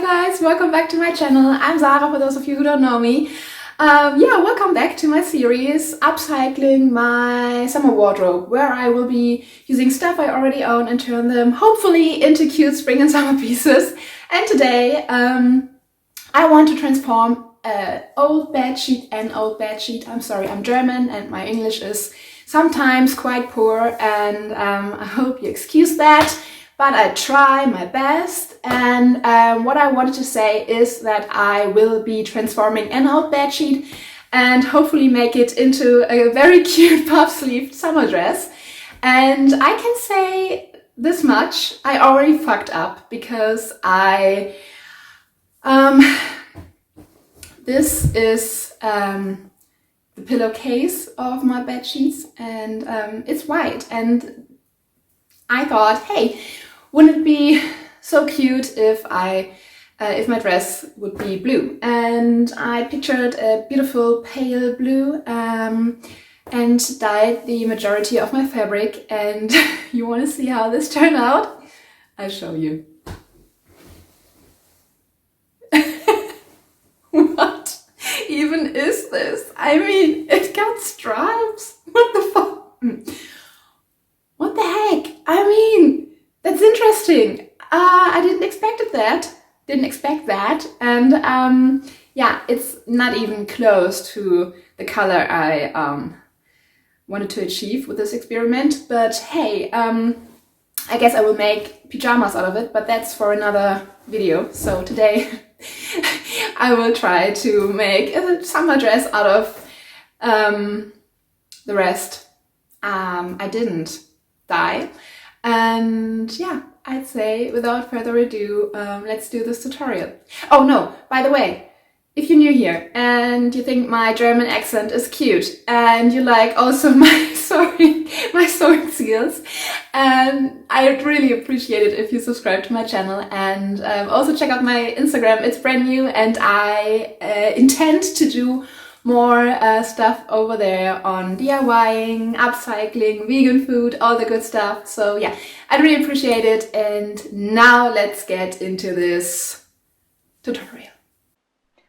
guys, welcome back to my channel. I'm Sarah, for those of you who don't know me. Welcome back to my series, Upcycling my summer wardrobe, where I will be using stuff I already own and turn them hopefully into cute spring and summer pieces. And today I want to transform an old bedsheet. I'm sorry, I'm German and my English is sometimes quite poor, and I hope you excuse that. But I try my best, and what I wanted to say is that I will be transforming an old bedsheet and hopefully make it into a very cute puff-sleeved summer dress. And I can say this much, I already fucked up because this is the pillowcase of my bed sheets, and it's white, and I thought, hey, wouldn't it be so cute if my dress would be blue? And I pictured a beautiful pale blue and dyed the majority of my fabric. And you want to see how this turned out? I'll show you. What even is this? I mean, it got stripes. What the fuck? What the heck? I mean, that's interesting. I didn't expect that. And yeah, it's not even close to the color I wanted to achieve with this experiment. But hey, I guess I will make pajamas out of it, but that's for another video. So today I will try to make a summer dress out of the rest. I didn't dye. And yeah, I'd say without further ado, let's do this tutorial. Oh no, by the way, if you're new here and you think my German accent is cute and you like also my sewing skills, I'd really appreciate it if you subscribe to my channel, and also check out my Instagram. It's brand new and I intend to do more stuff over there on DIYing, upcycling, vegan food, all the good stuff. So yeah, I'd really appreciate it. And now let's get into this tutorial.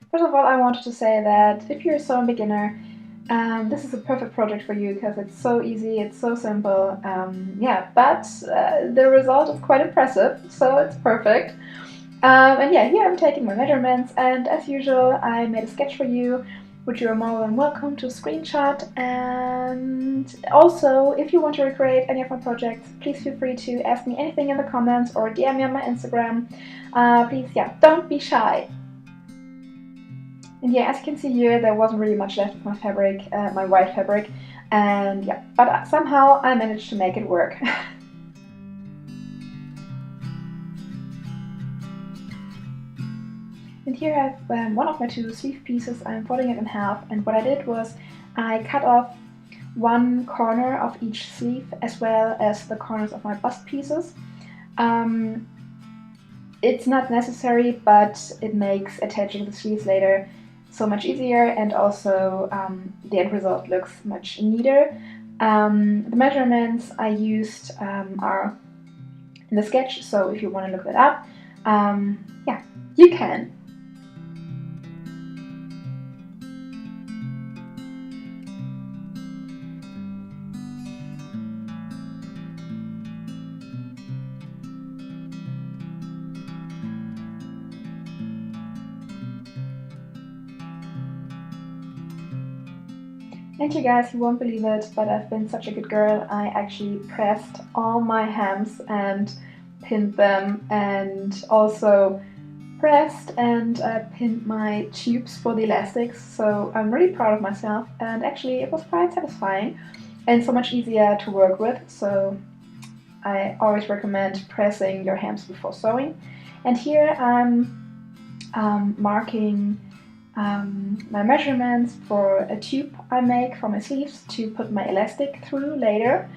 First of all, I wanted to say that if you're a sewing beginner, this is a perfect project for you because it's so easy, it's so simple. But the result is quite impressive, so it's perfect. And yeah, here I'm taking my measurements, and as usual, I made a sketch for you, which you are more than welcome to screenshot. And also, if you want to recreate any of my projects, please feel free to ask me anything in the comments or DM me on my Instagram. Please, yeah, don't be shy. And yeah, as you can see here, there wasn't really much left of my fabric, my white fabric, and yeah, but somehow I managed to make it work. And here I have one of my two sleeve pieces. I'm folding it in half, and what I did was I cut off one corner of each sleeve as well as the corners of my bust pieces. It's not necessary, but it makes attaching the sleeves later so much easier, and also the end result looks much neater. The measurements I used are in the sketch, so if you want to look that up, yeah, you can. And you guys, you won't believe it, but I've been such a good girl. I actually pressed all my hems and pinned them, and also pressed and pinned my tubes for the elastics. So I'm really proud of myself, and actually it was quite satisfying and so much easier to work with. So I always recommend pressing your hems before sewing. And here I'm marking my measurements for a tube I make for my sleeves to put my elastic through later.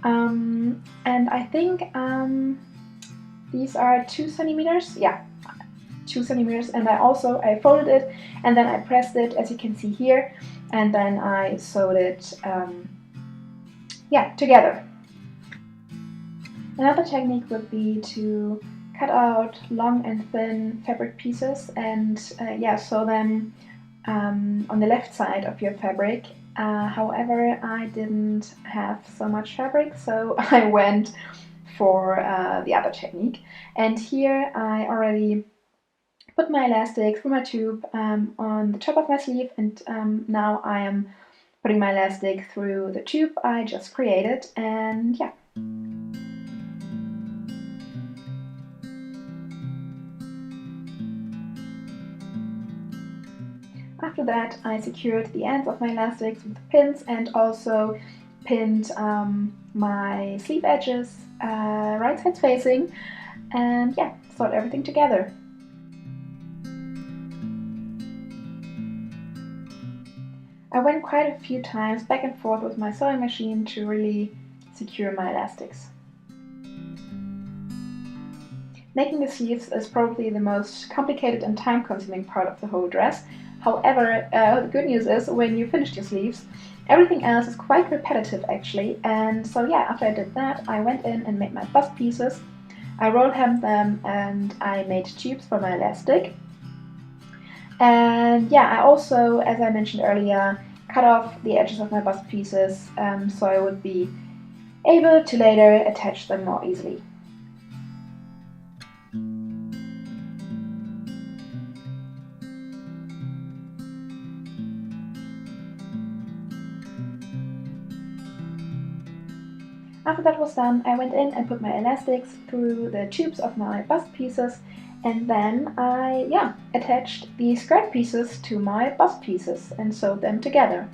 And I think these are 2 centimeters. Yeah, 2 centimeters. And I folded it and then I pressed it, as you can see here, and then I sewed it together. Another technique would be to cut out long and thin fabric pieces and yeah, sew them on the left side of your fabric. However, I didn't have so much fabric, so I went for the other technique. And here I already put my elastic through my tube on the top of my sleeve, and now I am putting my elastic through the tube I just created, and yeah. After that, I secured the ends of my elastics with pins and also pinned my sleeve edges right sides facing, and yeah, sewed everything together. I went quite a few times back and forth with my sewing machine to really secure my elastics. Making the sleeves is probably the most complicated and time-consuming part of the whole dress. However, the good news is when you finish your sleeves, everything else is quite repetitive actually. And so yeah, after I did that, I went in and made my bust pieces. I roll hemmed them and I made tubes for my elastic. And yeah, I also, as I mentioned earlier, cut off the edges of my bust pieces so I would be able to later attach them more easily. After that was done, I went in and put my elastics through the tubes of my bust pieces, and then I attached the skirt pieces to my bust pieces and sewed them together.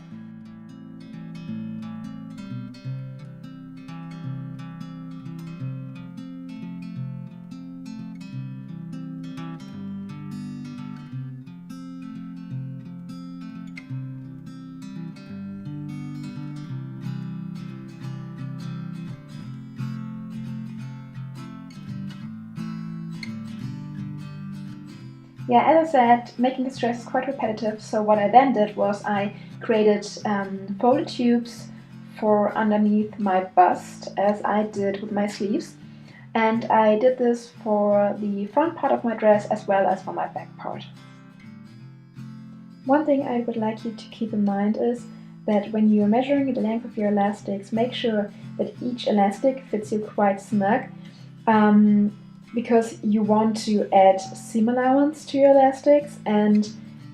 Yeah, as I said, making this dress is quite repetitive, so what I then did was I created folded tubes for underneath my bust, as I did with my sleeves. And I did this for the front part of my dress as well as for my back part. One thing I would like you to keep in mind is that when you're measuring the length of your elastics, make sure that each elastic fits you quite snug. Because you want to add seam allowance to your elastics, and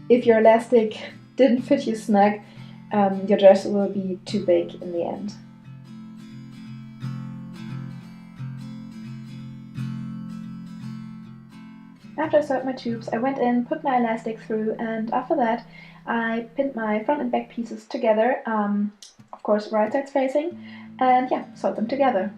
if your elastic didn't fit you snug, your dress will be too big in the end. After I sewed my tubes, I went in, put my elastic through, and after that I pinned my front and back pieces together, of course right sides facing, and yeah, sewed them together.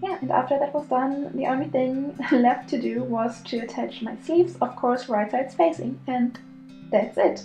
Yeah, and after that was done, the only thing left to do was to attach my sleeves, of course right sides facing, and that's it.